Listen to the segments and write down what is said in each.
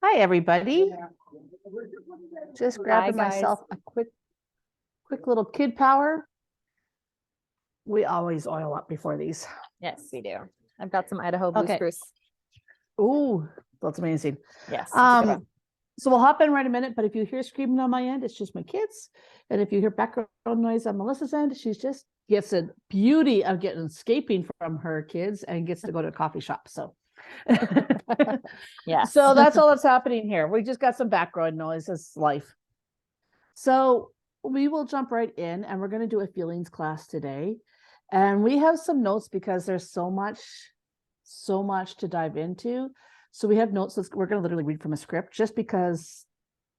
Hi, everybody. Just Hi, grabbing guys. myself a quick little kid power. We always oil up before these. Yes, we do. I've got some Idaho blue Okay. spruce. Ooh, that's amazing. Yes. it's a good one. So we'll hop in right a minute, but if you hear screaming on my end, it's just my kids. And if you hear background noise on Melissa's end, she's just gets the beauty of getting escaping from her kids and gets to go to a coffee shop. So Yes. So that's all that's happening here. We just got some background noise. It's life. So we will jump right in and we're going to do a feelings class today. And we have some notes because there's so much to dive into. So we have notes. We're going to literally read from a script just because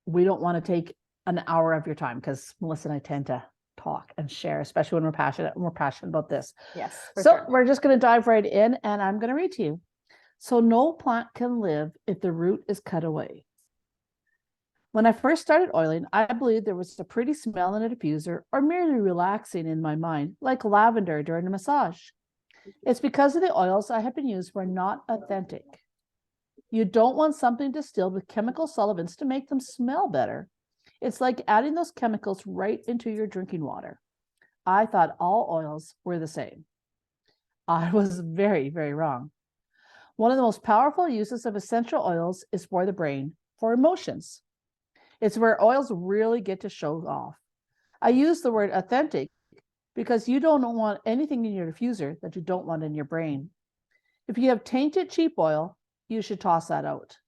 we don't want to take an hour of your time, because Melissa and I tend to talk and share, especially when we're passionate about this. Yes. So we're just going to dive right in and I'm going to read to you. So no plant can live if the root is cut away. When I first started oiling, I believed there was a pretty smell in a diffuser or merely relaxing in my mind, like lavender during a massage. It's because of the oils I have been used were not authentic. You don't want something distilled with chemical solvents to make them smell better. It's like adding those chemicals right into your drinking water. I thought all oils were the same. I was very, very wrong. One of the most powerful uses of essential oils is for the brain, for emotions. It's where oils really get to show off. I use the word authentic because you don't want anything in your diffuser that you don't want in your brain. If you have tainted cheap oil, you should toss that out.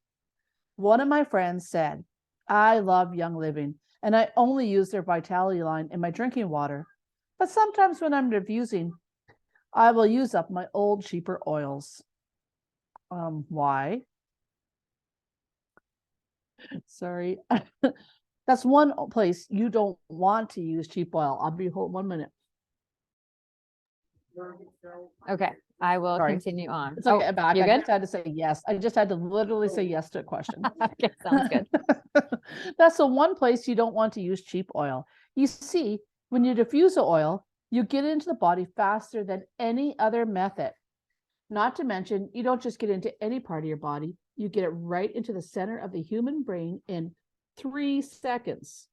One of my friends said, I love Young Living, and I only use their Vitality line in my drinking water. But sometimes when I'm diffusing, I will use up my old, cheaper oils. Why? Sorry. That's one place you don't want to use cheap oil. I'll be hold 1 minute. Okay. I will Sorry. continue on. It's okay. I'm back. You're I good? just had to say yes. I just had to literally say yes to a question. Okay. Sounds good. That's the one place you don't want to use cheap oil. You see, when you diffuse the oil, you get into the body faster than any other method. Not to mention, you don't just get into any part of your body, you get it right into the center of the human brain in 3 seconds.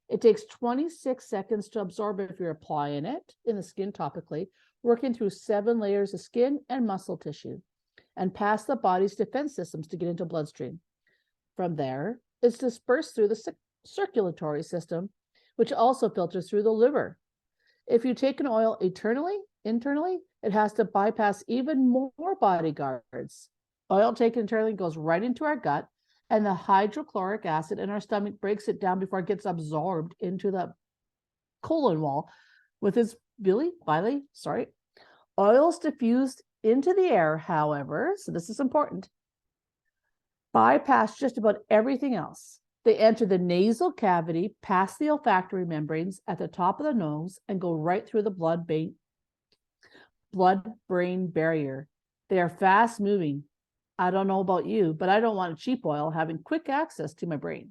It takes 26 seconds to absorb if you're applying it in the skin topically, working through 7 layers of skin and muscle tissue, and past the body's defense systems to get into bloodstream. From there, it's dispersed through the circulatory system, which also filters through the liver. If you take an oil internally, it has to bypass even more bodyguards. Oil taken internally goes right into our gut, and the hydrochloric acid in our stomach breaks it down before it gets absorbed into the colon wall with its oils diffused into the air, however, so this is important, bypass just about everything else. They enter the nasal cavity, past the olfactory membranes at the top of the nose, and go right through the blood-brain barrier. They are fast moving. I don't know about you, but I don't want a cheap oil having quick access to my brain.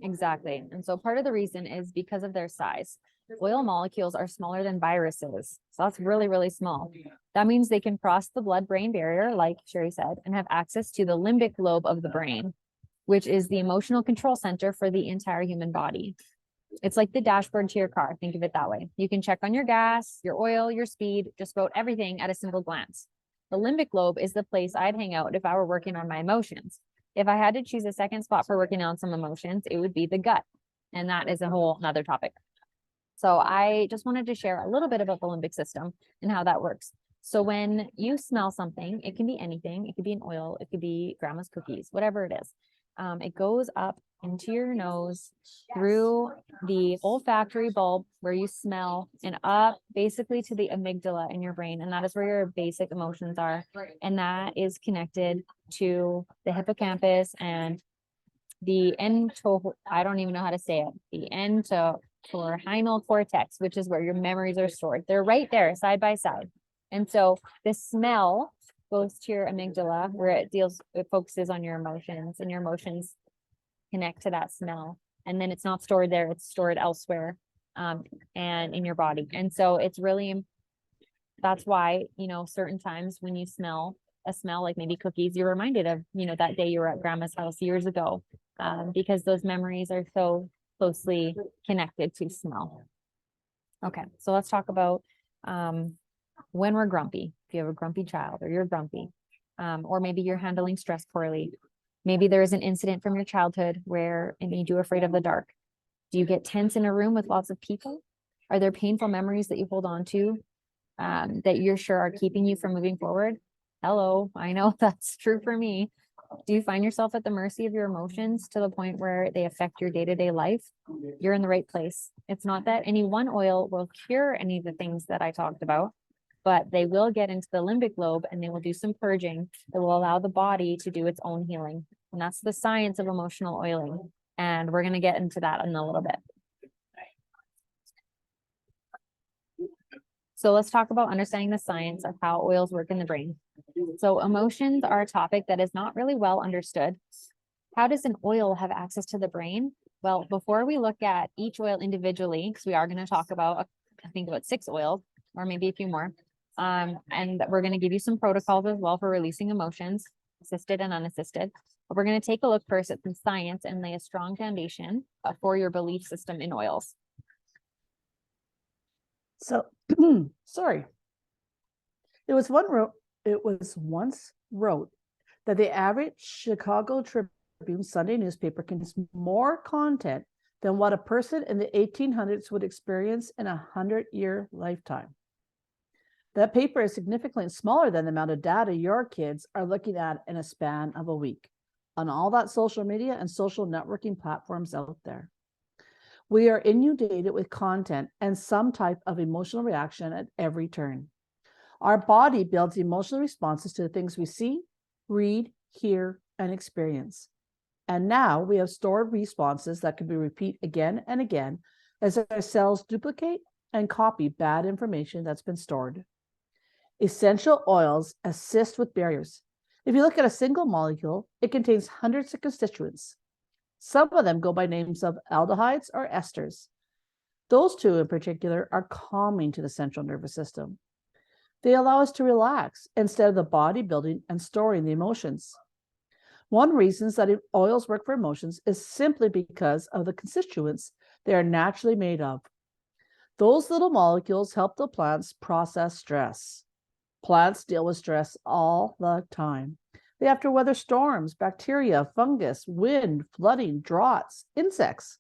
Exactly. And so part of the reason is because of their size. Oil molecules are smaller than viruses. So that's really, really small. That means they can cross the blood-brain barrier, like Sherry said, and have access to the limbic lobe of the brain, which is the emotional control center for the entire human body. It's like the dashboard to your car. Think of it that way. You can check on your gas, your oil, your speed, just about everything at a single glance. The limbic lobe is the place I'd hang out if I were working on my emotions. If I had to choose a second spot for working on some emotions, it would be the gut. And that is a whole nother topic. So I just wanted to share a little bit about the limbic system and how that works. So when you smell something, it can be anything. It could be an oil. It could be grandma's cookies, whatever it is. It goes up into your nose through the olfactory bulb where you smell and up basically to the amygdala in your brain. And that is where your basic emotions are. And that is connected to the hippocampus and the I don't even know how to say it, the entorhinal cortex, which is where your memories are stored. They're right there side by side. And so the smell goes to your amygdala where it focuses on your emotions, and your emotions connect to that smell. And then it's not stored there, it's stored elsewhere, and in your body. And so it's really, that's why, certain times when you smell a smell like maybe cookies, you're reminded of, that day you were at grandma's house years ago, because those memories are so closely connected to smell. Okay, so let's talk about when we're grumpy. If you have a grumpy child or you're grumpy, or maybe you're handling stress poorly. Maybe there is an incident from your childhood where it made you afraid of the dark. Do you get tense in a room with lots of people? Are there painful memories that you hold on to that you're sure are keeping you from moving forward? Hello, I know that's true for me. Do you find yourself at the mercy of your emotions to the point where they affect your day-to-day life? You're in the right place. It's not that any one oil will cure any of the things that I talked about, but they will get into the limbic lobe and they will do some purging that will allow the body to do its own healing. And that's the science of emotional oiling. And we're going to get into that in a little bit. So let's talk about understanding the science of how oils work in the brain. So emotions are a topic that is not really well understood. How does an oil have access to the brain? Well, before we look at each oil individually, because we are going to talk about, I think about 6 oils or maybe a few more. And we're going to give you some protocols as well for releasing emotions, assisted and unassisted. But we're going to take a look first at some science and lay a strong foundation for your belief system in oils. So, sorry. It was once wrote that the average Chicago Tribune Sunday newspaper contains more content than what a person in the 1800s would experience in a 100-year lifetime. That paper is significantly smaller than the amount of data your kids are looking at in a span of a week on all that social media and social networking platforms out there. We are inundated with content and some type of emotional reaction at every turn. Our body builds emotional responses to the things we see, read, hear, and experience. And now we have stored responses that can be repeated again and again as our cells duplicate and copy bad information that's been stored. Essential oils assist with barriers. If you look at a single molecule, it contains hundreds of constituents. Some of them go by names of aldehydes or esters. Those 2 in particular are calming to the central nervous system. They allow us to relax instead of the body building and storing the emotions. One reason that oils work for emotions is simply because of the constituents they are naturally made of. Those little molecules help the plants process stress. Plants deal with stress all the time. They have to weather storms, bacteria, fungus, wind, flooding, droughts, insects.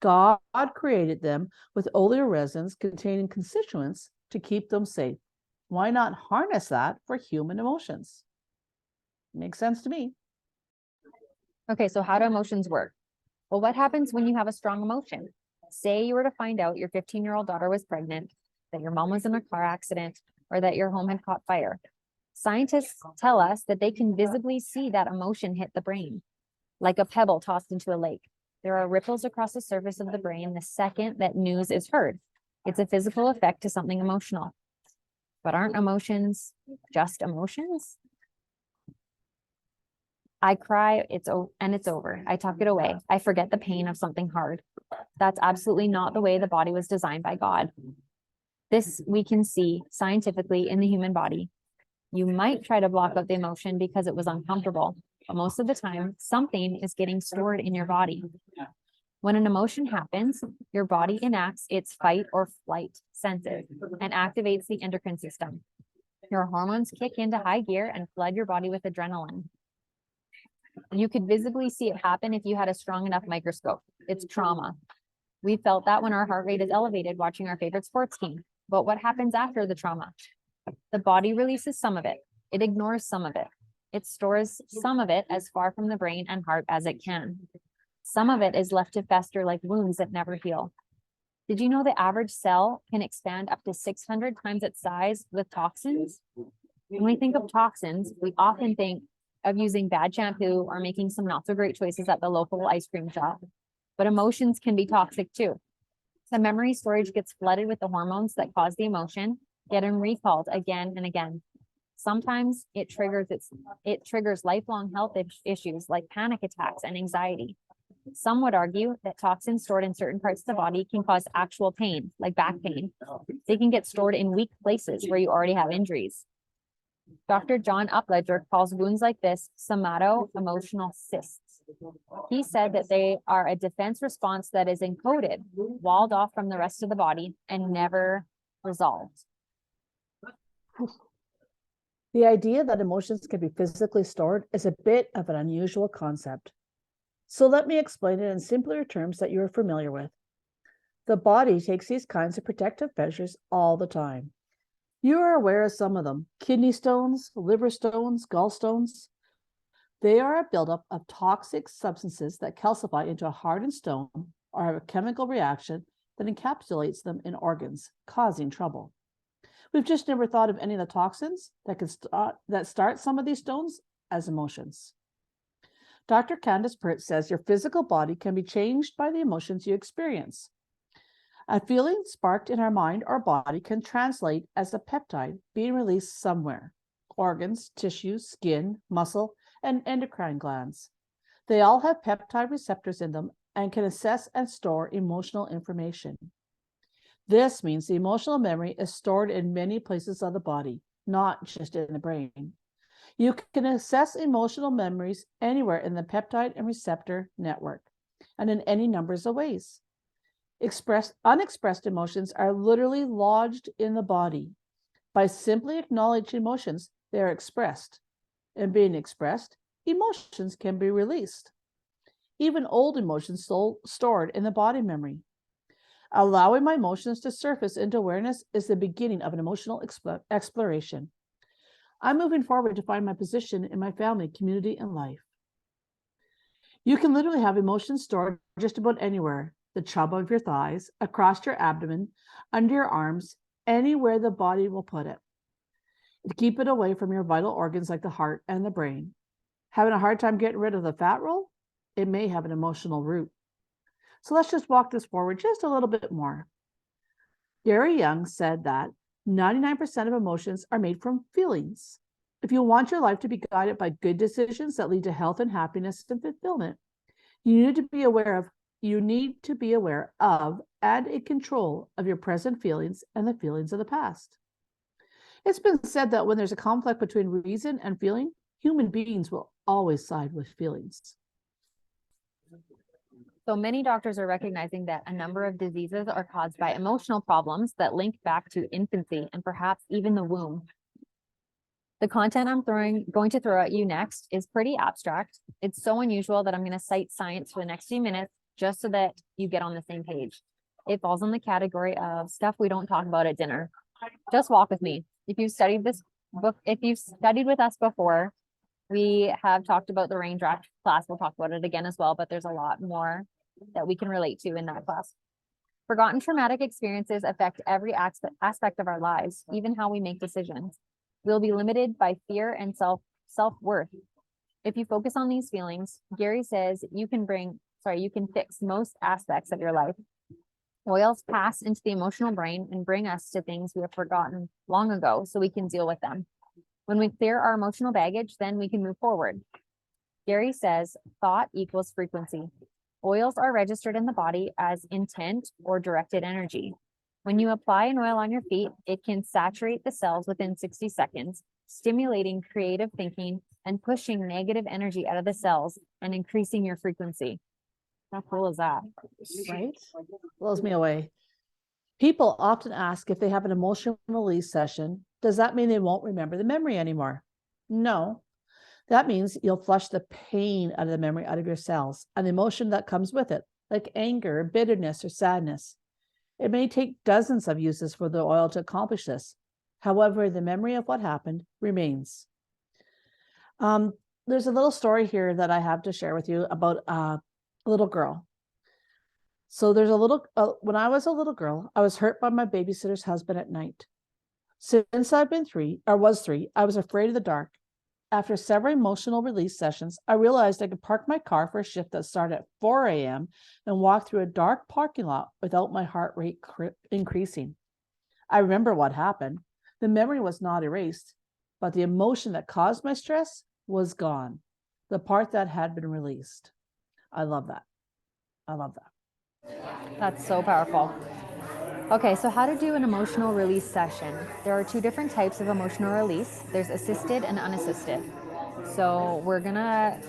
God created them with oleoresins containing constituents to keep them safe. Why not harness that for human emotions? Makes sense to me. Okay, so how do emotions work? Well, what happens when you have a strong emotion? Say you were to find out your 15-year-old daughter was pregnant, that your mom was in a car accident, or that your home had caught fire. Scientists tell us that they can visibly see that emotion hit the brain, like a pebble tossed into a lake. There are ripples across the surface of the brain the second that news is heard. It's a physical effect to something emotional. But aren't emotions just emotions? I cry, it's over. I tuck it away. I forget the pain of something hard. That's absolutely not the way the body was designed by God. This we can see scientifically in the human body. You might try to block out the emotion because it was uncomfortable, but most of the time, something is getting stored in your body. When an emotion happens, your body enacts its fight or flight senses and activates the endocrine system. Your hormones kick into high gear and flood your body with adrenaline. You could visibly see it happen if you had a strong enough microscope. It's trauma. We felt that when our heart rate is elevated watching our favorite sports team. But what happens after the trauma? The body releases some of it. It ignores some of it. It stores some of it as far from the brain and heart as it can. Some of it is left to fester like wounds that never heal. Did you know the average cell can expand up to 600 times its size with toxins? When we think of toxins, we often think of using bad shampoo or making some not so great choices at the local ice cream shop. But emotions can be toxic too. The memory storage gets flooded with the hormones that cause the emotion, getting recalled again and again. Sometimes it triggers lifelong health issues like panic attacks and anxiety. Some would argue that toxins stored in certain parts of the body can cause actual pain, like back pain. They can get stored in weak places where you already have injuries. Dr. John Upledger calls wounds like this somato-emotional cysts. He said that they are a defense response that is encoded, walled off from the rest of the body, and never resolved. The idea that emotions can be physically stored is a bit of an unusual concept. So let me explain it in simpler terms that you're familiar with. The body takes these kinds of protective measures all the time. You are aware of some of them: kidney stones, liver stones, gallstones. They are a buildup of toxic substances that calcify into a hardened stone or have a chemical reaction that encapsulates them in organs, causing trouble. We've just never thought of any of the toxins that start some of these stones as emotions. Dr. Candace Pert says your physical body can be changed by the emotions you experience. A feeling sparked in our mind or body can translate as a peptide being released somewhere: organs, tissue, skin, muscle, and endocrine glands. They all have peptide receptors in them and can assess and store emotional information. This means the emotional memory is stored in many places of the body, not just in the brain. You can assess emotional memories anywhere in the peptide and receptor network, and in any numbers of ways. Unexpressed emotions are literally lodged in the body. By simply acknowledging emotions, they are expressed. And being expressed, emotions can be released. Even old emotions stored in the body memory. Allowing my emotions to surface into awareness is the beginning of an emotional exploration. I'm moving forward to find my position in my family, community, and life. You can literally have emotions stored just about anywhere: the chub of your thighs, across your abdomen, under your arms, anywhere the body will put it. Keep it away from your vital organs like the heart and the brain. Having a hard time getting rid of the fat roll? It may have an emotional root. So let's just walk this forward just a little bit more. Gary Young said that 99% of emotions are made from feelings. If you want your life to be guided by good decisions that lead to health and happiness and fulfillment, you need to be aware of and in control of your present feelings and the feelings of the past. It's been said that when there's a conflict between reason and feeling, human beings will always side with feelings. So many doctors are recognizing that a number of diseases are caused by emotional problems that link back to infancy and perhaps even the womb. The content I'm going to throw at you next is pretty abstract. It's so unusual that I'm going to cite science for the next few minutes just so that you get on the same page. It falls in the category of stuff we don't talk about at dinner. Just walk with me. If you've studied this book, if you've studied with us before, we have talked about the rain draft class. We'll talk about it again as well, but there's a lot more that we can relate to in that class. Forgotten traumatic experiences affect every aspect of our lives, even how we make decisions. We'll be limited by fear and self-worth. If you focus on these feelings, Gary says you can fix most aspects of your life. Oils pass into the emotional brain and bring us to things we have forgotten long ago so we can deal with them. When we clear our emotional baggage, then we can move forward. Gary says thought equals frequency. Oils are registered in the body as intent or directed energy. When you apply an oil on your feet, it can saturate the cells within 60 seconds, stimulating creative thinking and pushing negative energy out of the cells and increasing your frequency. How cool is that? Right? Blows me away. People often ask if they have an emotional release session, does that mean they won't remember the memory anymore? No. That means you'll flush the pain out of the memory out of your cells and the emotion that comes with it, like anger, bitterness, or sadness. It may take dozens of uses for the oil to accomplish this. However, the memory of what happened remains. There's a little story here that I have to share with you about a little girl. So there's when I was a little girl, I was hurt by my babysitter's husband at night. Since I've been was three, I was afraid of the dark. After several emotional release sessions, I realized I could park my car for a shift that started at 4 a.m. and walk through a dark parking lot without my heart rate increasing. I remember what happened. The memory was not erased, but the emotion that caused my stress was gone. The part that had been released. I love that. I love that. That's so powerful. Okay, so how to do an emotional release session. There are two different types of emotional release. There's assisted and unassisted. So we're gonna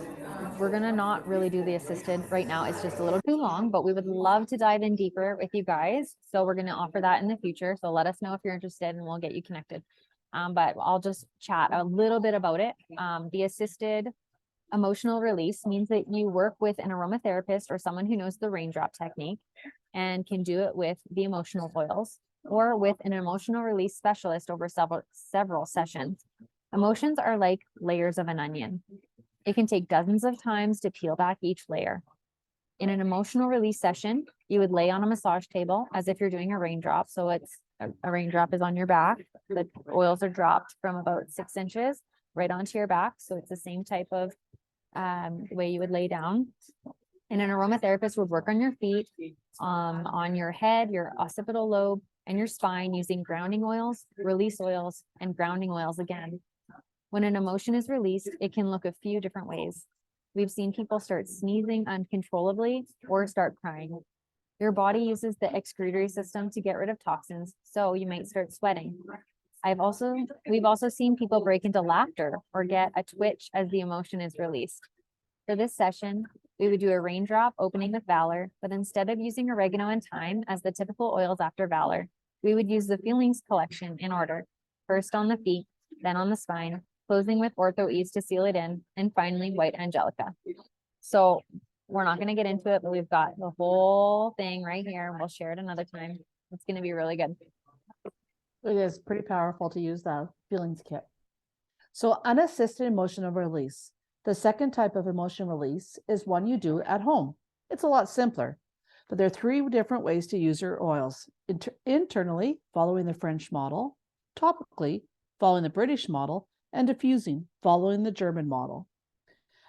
not really do the assisted right now. It's just a little too long, but we would love to dive in deeper with you guys. So we're gonna offer that in the future. So let us know if you're interested and we'll get you connected. But I'll just chat a little bit about it. The assisted emotional release means that you work with an aromatherapist or someone who knows the raindrop technique and can do it with the emotional oils or with an emotional release specialist over several sessions. Emotions are like layers of an onion. It can take dozens of times to peel back each layer. In an emotional release session, you would lay on a massage table as if you're doing a raindrop. So it's a raindrop is on your back. The oils are dropped from about 6 inches right onto your back. So it's the same type of way you would lay down. And an aromatherapist would work on your feet, on your head, your occipital lobe, and your spine using grounding oils, release oils, and grounding oils again. When an emotion is released, it can look a few different ways. We've seen people start sneezing uncontrollably or start crying. Your body uses the excretory system to get rid of toxins, so you might start sweating. We've also seen people break into laughter or get a twitch as the emotion is released. For this session, we would do a raindrop opening with Valor, but instead of using oregano and thyme as the typical oils after Valor, we would use the Feelings collection in order. First on the feet, then on the spine, closing with Ortho Ease to seal it in, and finally White Angelica. So we're not going to get into it, but we've got the whole thing right here. We'll share it another time. It's going to be really good. It is pretty powerful to use the feelings kit. So unassisted emotional release. The second type of emotion release is one you do at home. It's a lot simpler, but there are 3 different ways to use your oils. Internally, following the French model, topically, following the British model, and diffusing, following the German model.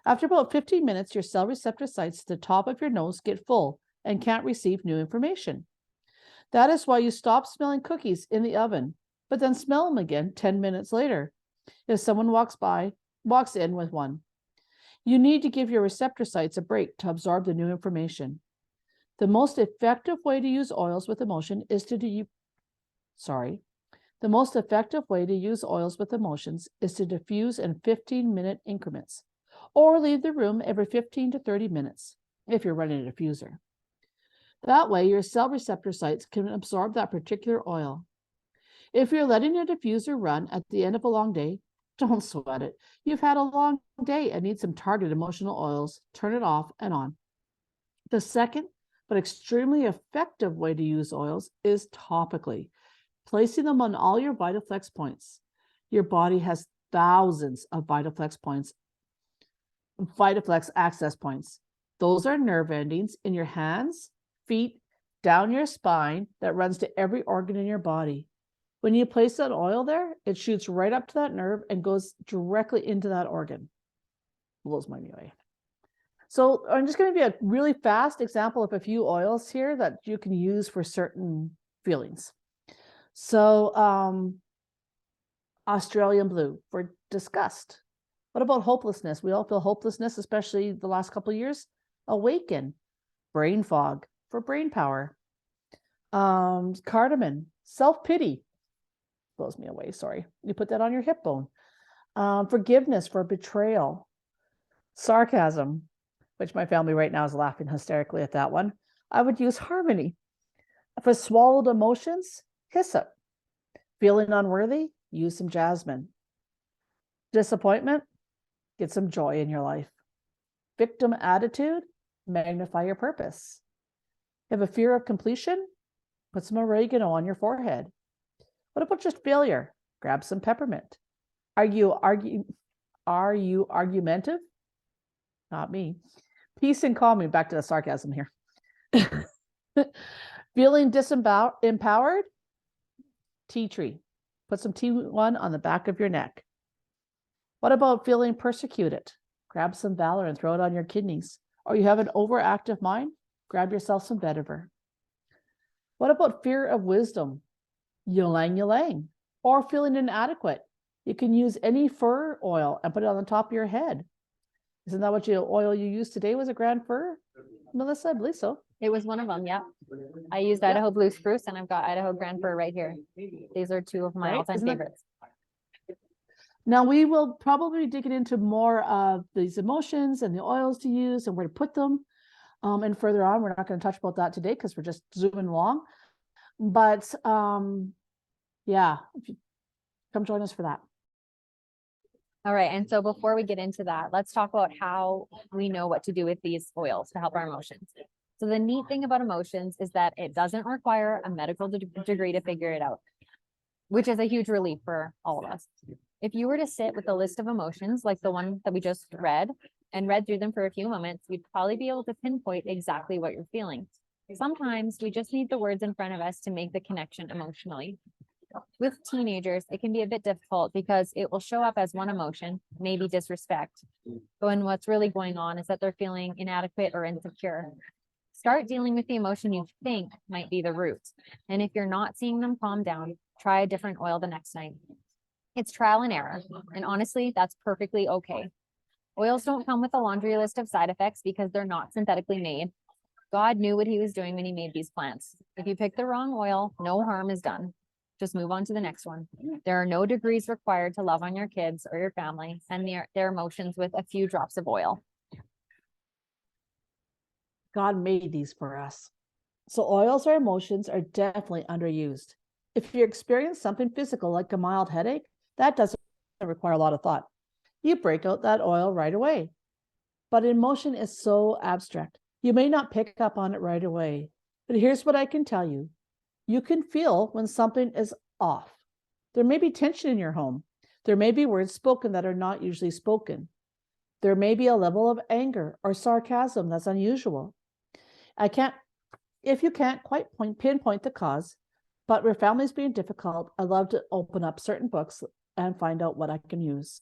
After about 15 minutes, your cell receptor sites at the top of your nose get full and can't receive new information. That is why you stop smelling cookies in the oven, but then smell them again 10 minutes later if someone walks in with one. You need to give your receptor sites a break to absorb the new information. The most effective way to use oils with emotion is to diffuse in 15-minute increments, or leave the room every 15 to 30 minutes if you're running a diffuser. That way, your cell receptor sites can absorb that particular oil. If you're letting your diffuser run at the end of a long day, don't sweat it. You've had a long day and need some targeted emotional oils. Turn it off and on. The second, but extremely effective way to use oils is topically, placing them on all your VitaFlex points. Your body has thousands of VitaFlex access points. Those are nerve endings in your hands, feet, down your spine that runs to every organ in your body. When you place that oil there, it shoots right up to that nerve and goes directly into that organ. Blows my away. So I'm just going to be a really fast example of a few oils here that you can use for certain feelings. So Australian blue for disgust. What about hopelessness? We all feel hopelessness, especially the last couple of years. Awaken. Brain fog for brain power. Cardamom, self-pity. Blows me away, sorry. You put that on your hip bone. Forgiveness for betrayal. Sarcasm, which my family right now is laughing hysterically at that one. I would use harmony. For swallowed emotions, hyssop. Feeling unworthy, use some jasmine. Disappointment, get some joy in your life. Victim attitude, magnify your purpose. Have a fear of completion, put some oregano on your forehead. What about just failure? Grab some peppermint. Are you argumentative? Not me. Peace and calming. Back to the sarcasm here. Feeling disempowered? Tea tree. Put some T1 on the back of your neck. What about feeling persecuted? Grab some Valor and throw it on your kidneys. Or you have an overactive mind? Grab yourself some vetiver. What about fear of wisdom? Ylang ylang. Or feeling inadequate? You can use any fur oil and put it on the top of your head. Isn't that what oil you used today was a grand fir? Melissa, I believe so. It was one of them, yeah. I used Idaho Blue Spruce and I've got Idaho Grand Fir right here. These are two of my Right? all-time Isn't that- favorites. Now we will probably be digging into more of these emotions and the oils to use and where to put them. And further on, we're not going to touch about that today because we're just zooming along. But yeah, if you come join us for that. All right, and so before we get into that, let's talk about how we know what to do with these oils to help our emotions. So the neat thing about emotions is that it doesn't require a medical degree to figure it out, which is a huge relief for all of us. If you were to sit with a list of emotions like the one that we just read and read through them for a few moments, you'd probably be able to pinpoint exactly what you're feeling. Sometimes we just need the words in front of us to make the connection emotionally. With teenagers, it can be a bit difficult because it will show up as one emotion, maybe disrespect. But when what's really going on is that they're feeling inadequate or insecure. Start dealing with the emotion you think might be the root. And if you're not seeing them calm down, try a different oil the next night. It's trial and error. And honestly, that's perfectly okay. Oils don't come with a laundry list of side effects because they're not synthetically made. God knew what he was doing when he made these plants. If you pick the wrong oil, no harm is done. Just move on to the next one. There are no degrees required to love on your kids or your family and their emotions with a few drops of oil. God made these for us. So oils or emotions are definitely underused. If you experience something physical like a mild headache, that doesn't require a lot of thought. You break out that oil right away. But emotion is so abstract. You may not pick up on it right away. But here's what I can tell you. You can feel when something is off. There may be tension in your home. There may be words spoken that are not usually spoken. There may be a level of anger or sarcasm that's unusual. If you can't quite pinpoint the cause, but your family's being difficult, I love to open up certain books and find out what I can use.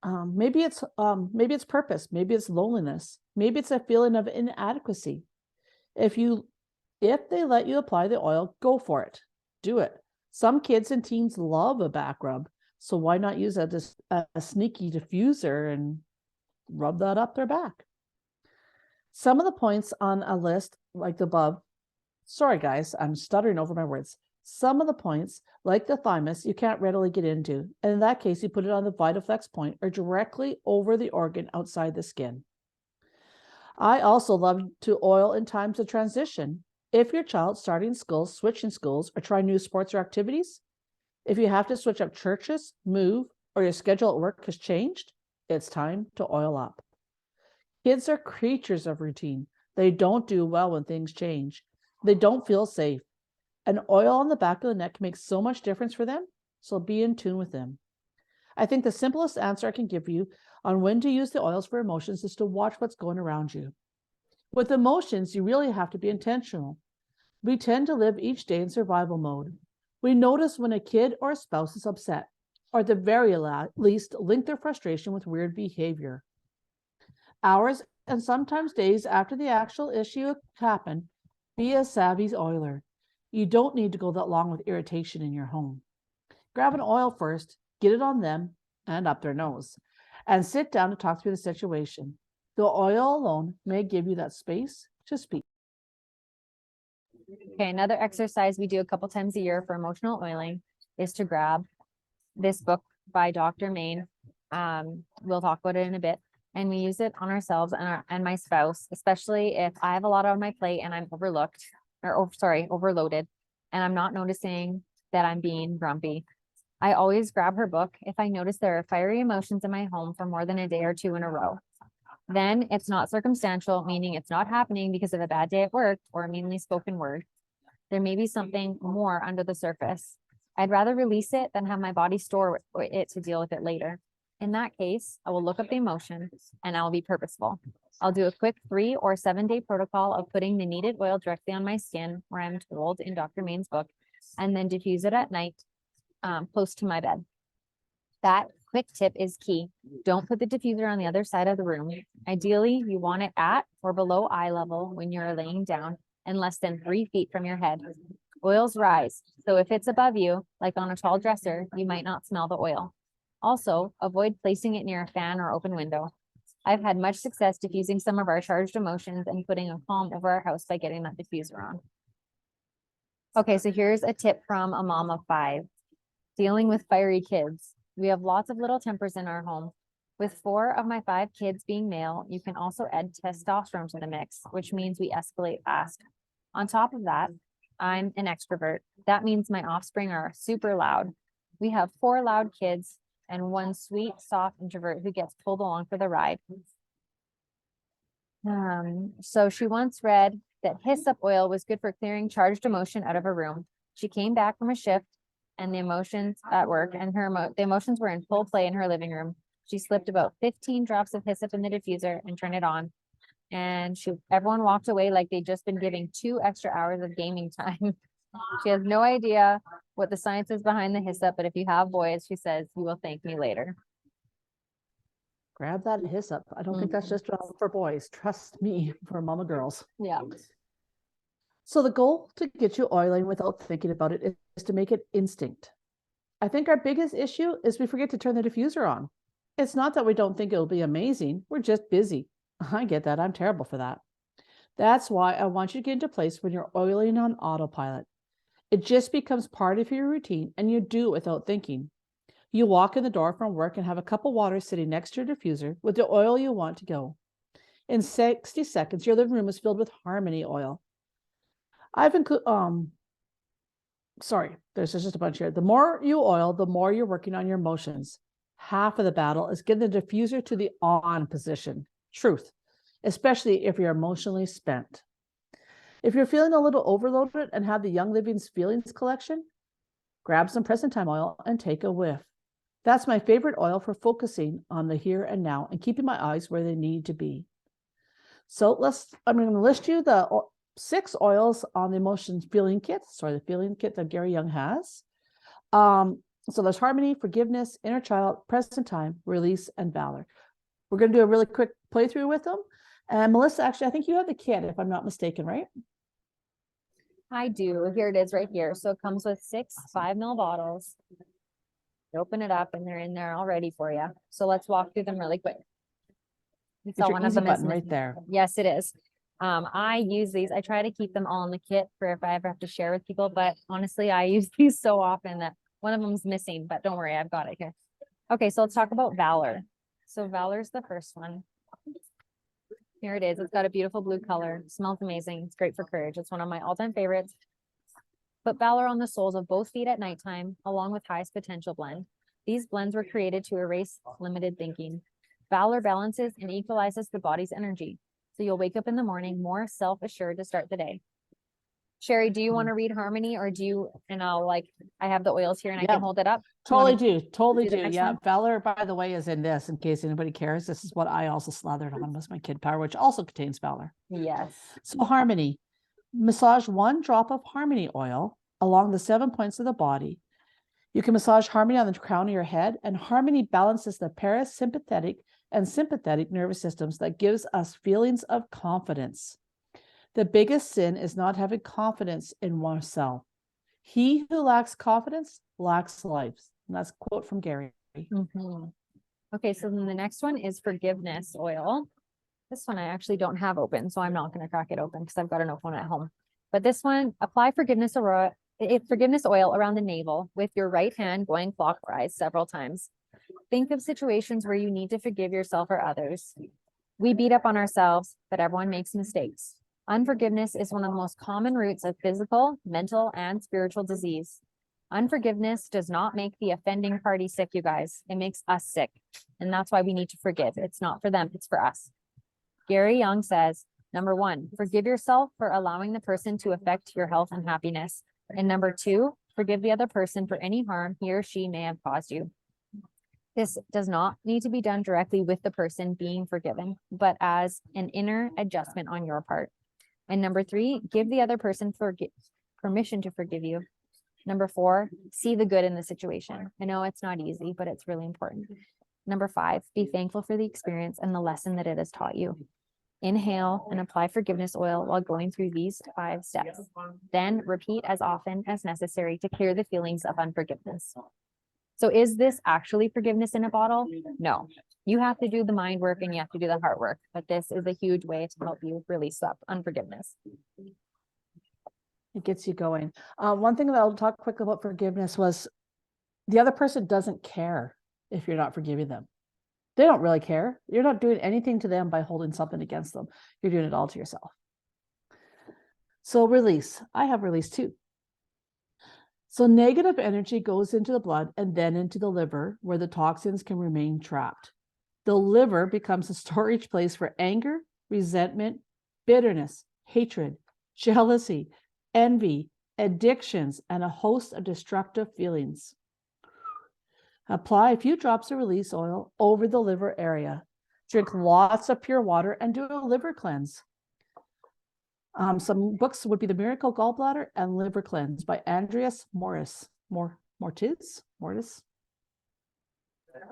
Maybe it's purpose, maybe it's loneliness, maybe it's a feeling of inadequacy. If they let you apply the oil, go for it. Do it. Some kids and teens love a back rub, so why not use a sneaky diffuser and rub that up their back? Some of the points on a list like the above, sorry guys, I'm stuttering over my words. Some of the points, like the thymus, you can't readily get into. And in that case, you put it on the VitaFlex point or directly over the organ outside the skin. I also love to oil in times of transition. If your child's starting school, switching schools, or trying new sports or activities, if you have to switch up churches, move, or your schedule at work has changed, it's time to oil up. Kids are creatures of routine. They don't do well when things change. They don't feel safe. An oil on the back of the neck makes so much difference for them, so be in tune with them. I think the simplest answer I can give you on when to use the oils for emotions is to watch what's going around you. With emotions, you really have to be intentional. We tend to live each day in survival mode. We notice when a kid or a spouse is upset, or at the very least, link their frustration with weird behavior. Hours and sometimes days after the actual issue happened, be a savvy oiler. You don't need to go that long with irritation in your home. Grab an oil first, get it on them and up their nose, and sit down to talk through the situation. The oil alone may give you that space to speak. Okay, another exercise we do a couple times a year for emotional oiling is to grab this book by Dr. Main. We'll talk about it in a bit. And we use it on ourselves and my spouse, especially if I have a lot on my plate and I'm overloaded, and I'm not noticing that I'm being grumpy. I always grab her book if I notice there are fiery emotions in my home for more than a day or two in a row. Then it's not circumstantial, meaning it's not happening because of a bad day at work or a meanly spoken word. There may be something more under the surface. I'd rather release it than have my body store it to deal with it later. In that case, I will look up the emotion and I'll be purposeful. I'll do a quick 3 or 7 day protocol of putting the needed oil directly on my skin, where I'm told in Dr. Main's book, and then diffuse it at night, close to my bed. That quick tip is key. Don't put the diffuser on the other side of the room. Ideally, you want it at or below eye level when you're laying down and less than 3 feet from your head. Oils rise, so if it's above you, like on a tall dresser, you might not smell the oil. Also, avoid placing it near a fan or open window. I've had much success diffusing some of our charged emotions and putting a calm over our house by getting that diffuser on. Okay, so here's a tip from a mom of 5. Dealing with fiery kids. We have lots of little tempers in our home. With 4 of my 5 kids being male, you can also add testosterone to the mix, which means we escalate fast. On top of that, I'm an extrovert. That means my offspring are super loud. We have 4 loud kids and 1 sweet, soft introvert who gets pulled along for the ride. So she once read that hyssop oil was good for clearing charged emotion out of a room. She came back from a shift and the emotions at work and the emotions were in full play in her living room. She slipped about 15 drops of hyssop in the diffuser and turned it on. And everyone walked away like they'd just been giving 2 extra hours of gaming time. She has no idea what the science is behind the hyssop, but if you have boys, she says, you will thank me later. Grab that hyssop. I don't think that's just for boys. Trust me, for mama girls. Yeah. So the goal to get you oiling without thinking about it is to make it instinct. I think our biggest issue is we forget to turn the diffuser on. It's not that we don't think it'll be amazing. We're just busy. I get that. I'm terrible for that. That's why I want you to get into place when you're oiling on autopilot. It just becomes part of your routine and you do it without thinking. You walk in the door from work and have a cup of water sitting next to your diffuser with the oil you want to go. In 60 seconds, your living room is filled with Harmony oil. There's just a bunch here. The more you oil, the more you're working on your emotions. Half of the battle is getting the diffuser to the on position. Truth, especially if you're emotionally spent. If you're feeling a little overloaded and have the Young Living's Feelings collection, grab some present time oil and take a whiff. That's my favorite oil for focusing on the here and now and keeping my eyes where they need to be. So I'm going to list you the 6 oils on the emotion feeling kit. The feeling kit that Gary Young has. So there's Harmony, Forgiveness, Inner Child, Present Time, Release, and Valor. We're going to do a really quick playthrough with them. And Melissa, actually, I think you have the kit, if I'm not mistaken, right? I do. Here it is right here. So it comes with 6 5-ml bottles. You open it up and they're in there all ready for you. So let's walk through them really quick. It's your easy button right there. Yes, it is. I use these. I try to keep them all in the kit for if I ever have to share with people, but honestly, I use these so often that one of them's missing, but don't worry, I've got it here. Okay, so let's talk about Valor. So Valor's the first one. Here it is. It's got a beautiful blue color. It smells amazing. It's great for courage. It's one of my all-time favorites. Put Valor on the soles of both feet at nighttime, along with Highest Potential blend. These blends were created to erase limited thinking. Valor balances and equalizes the body's energy. So you'll wake up in the morning more self-assured to start the day. Sherry, do you want to read Harmony or do you, and I have the oils here and I can hold it up. Totally do. Yeah. Valor, by the way, is in this in case anybody cares. This is what I also slathered on with my Kid Power, which also contains Valor. Yes. So Harmony, massage 1 drop of Harmony oil along the 7 points of the body. You can massage Harmony on the crown of your head, and Harmony balances the parasympathetic and sympathetic nervous systems that gives us feelings of confidence. The biggest sin is not having confidence in oneself. He who lacks confidence lacks life. And that's a quote from Gary. Mm-hmm. Okay, so then the next one is Forgiveness oil. This one I actually don't have open, so I'm not going to crack it open because I've got an open one at home. But this one, apply forgiveness oil around the navel with your right hand going clockwise several times. Think of situations where you need to forgive yourself or others. We beat up on ourselves, but everyone makes mistakes. Unforgiveness is one of the most common roots of physical, mental, and spiritual disease. Unforgiveness does not make the offending party sick, you guys. It makes us sick. And that's why we need to forgive. It's not for them, it's for us. Gary Young says, number 1, forgive yourself for allowing the person to affect your health and happiness. And number 2, forgive the other person for any harm he or she may have caused you. This does not need to be done directly with the person being forgiven, but as an inner adjustment on your part. And number 3, give the other person permission to forgive you. Number 4, see the good in the situation. I know it's not easy, but it's really important. Number 5, be thankful for the experience and the lesson that it has taught you. Inhale and apply forgiveness oil while going through these 5 steps. Then repeat as often as necessary to clear the feelings of unforgiveness. So is this actually forgiveness in a bottle? No. You have to do the mind work and you have to do the heart work, but this is a huge way to help you release that unforgiveness. It gets you going. One thing that I'll talk quickly about forgiveness was the other person doesn't care if you're not forgiving them. They don't really care. You're not doing anything to them by holding something against them. You're doing it all to yourself. So release. I have release too. So negative energy goes into the blood and then into the liver where the toxins can remain trapped. The liver becomes a storage place for anger, resentment, bitterness, hatred, jealousy, envy, addictions, and a host of destructive feelings. Apply a few drops of release oil over the liver area. Drink lots of pure water and do a liver cleanse. Some books would be The Miracle Gallbladder and Liver Cleanse by Andreas Mortis. Mortis?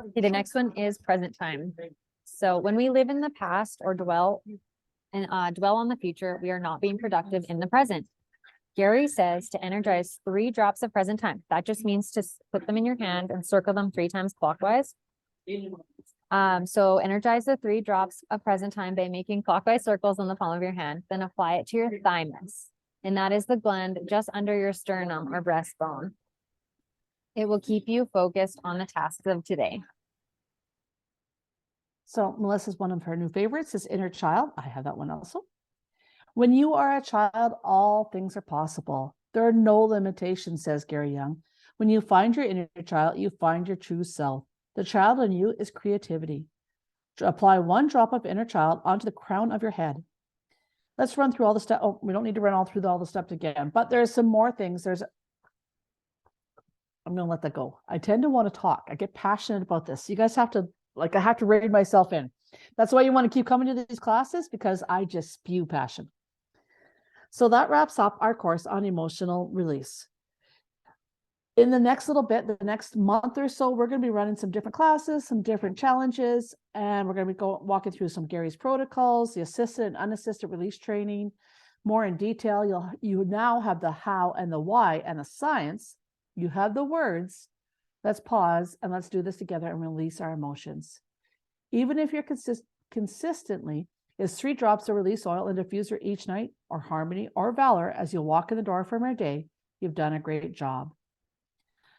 Okay, the next one is present time. So when we live in the past or dwell on the future, we are not being productive in the present. Gary says to energize 3 drops of present time. That just means to put them in your hand and circle them 3 times clockwise. So energize the 3 drops of present time by making clockwise circles on the palm of your hand, then apply it to your thymus. And that is the gland just under your sternum or breastbone. It will keep you focused on the tasks of today. So Melissa's one of her new favorites is Inner Child. I have that one also. When you are a child, all things are possible. There are no limitations, says Gary Young. When you find your inner child, you find your true self. The child in you is creativity. Apply 1 drop of Inner Child onto the crown of your head. Let's run through all the steps. Oh, we don't need to run all the steps again, but there's some more things. I'm going to let that go. I tend to want to talk. I get passionate about this. You guys have to, I have to rein myself in. That's why you want to keep coming to these classes, because I just spew passion. So that wraps up our course on emotional release. In the next little bit, the next month or so, we're going to be running some different classes, some different challenges, and we're going to be walking through some Gary's protocols, the assisted and unassisted release training, more in detail. You now have the how and the why and the science. You have the words. Let's pause and let's do this together and release our emotions. Even if you're consistently is 3 drops of release oil and diffuser each night, or harmony or valor as you walk in the door from your day, you've done a great job.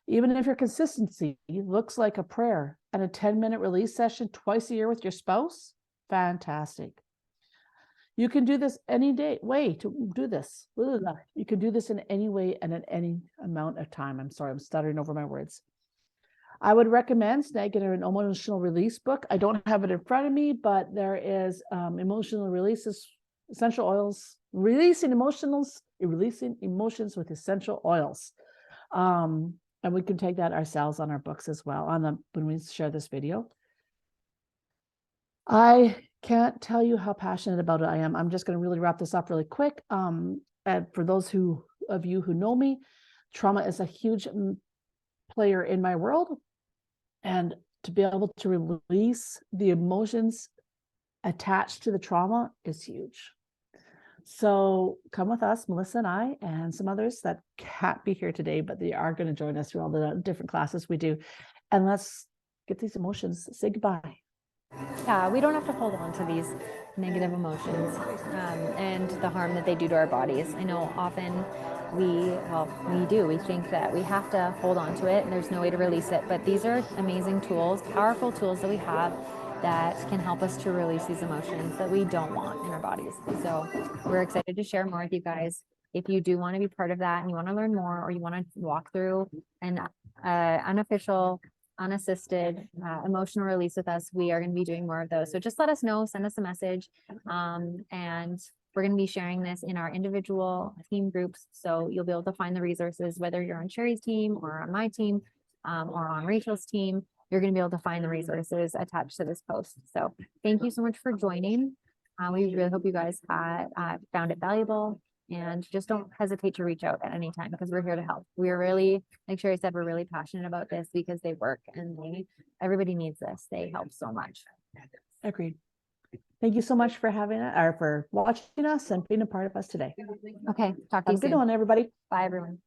Even if your consistency looks like a prayer and a 10-minute release session twice a year with your spouse, fantastic. You can do this any way to do this. You can do this in any way and in any amount of time. I'm sorry, I'm stuttering over my words. I would recommend snagging an emotional release book. I don't have it in front of me, but there is emotional releases, essential oils, releasing emotions with essential oils. And we can take that ourselves on our books as well when we share this video. I can't tell you how passionate about it I am. I'm just going to really wrap this up really quick. And for those of you who know me, trauma is a huge player in my world. And to be able to release the emotions attached to the trauma is huge. So come with us, Melissa and I, and some others that can't be here today, but they are going to join us through all the different classes we do. And let's get these emotions, say goodbye. Yeah, we don't have to hold on to these negative emotions and the harm that they do to our bodies. I know often we do. We think that we have to hold on to it and there's no way to release it. But these are amazing tools, powerful tools that we have that can help us to release these emotions that we don't want in our bodies. So we're excited to share more with you guys. If you do want to be part of that and you want to learn more, or you want to walk through an unofficial, unassisted emotional release with us, we are going to be doing more of those. So just let us know, send us a message, and we're going to be sharing this in our individual team groups. So you'll be able to find the resources, whether you're on Sherry's team or on my team or on Rachel's team. You're going to be able to find the resources attached to this post. So thank you so much for joining. We really hope you guys found it valuable, and just don't hesitate to reach out at any time because we're here to help. We're really, like Sherry said, we're really passionate about this because they work and everybody needs this. They help so much. Agreed. Thank you so much for for watching us and being a part of us today. Okay. Talk to Have you a good soon. one, everybody. Bye, everyone.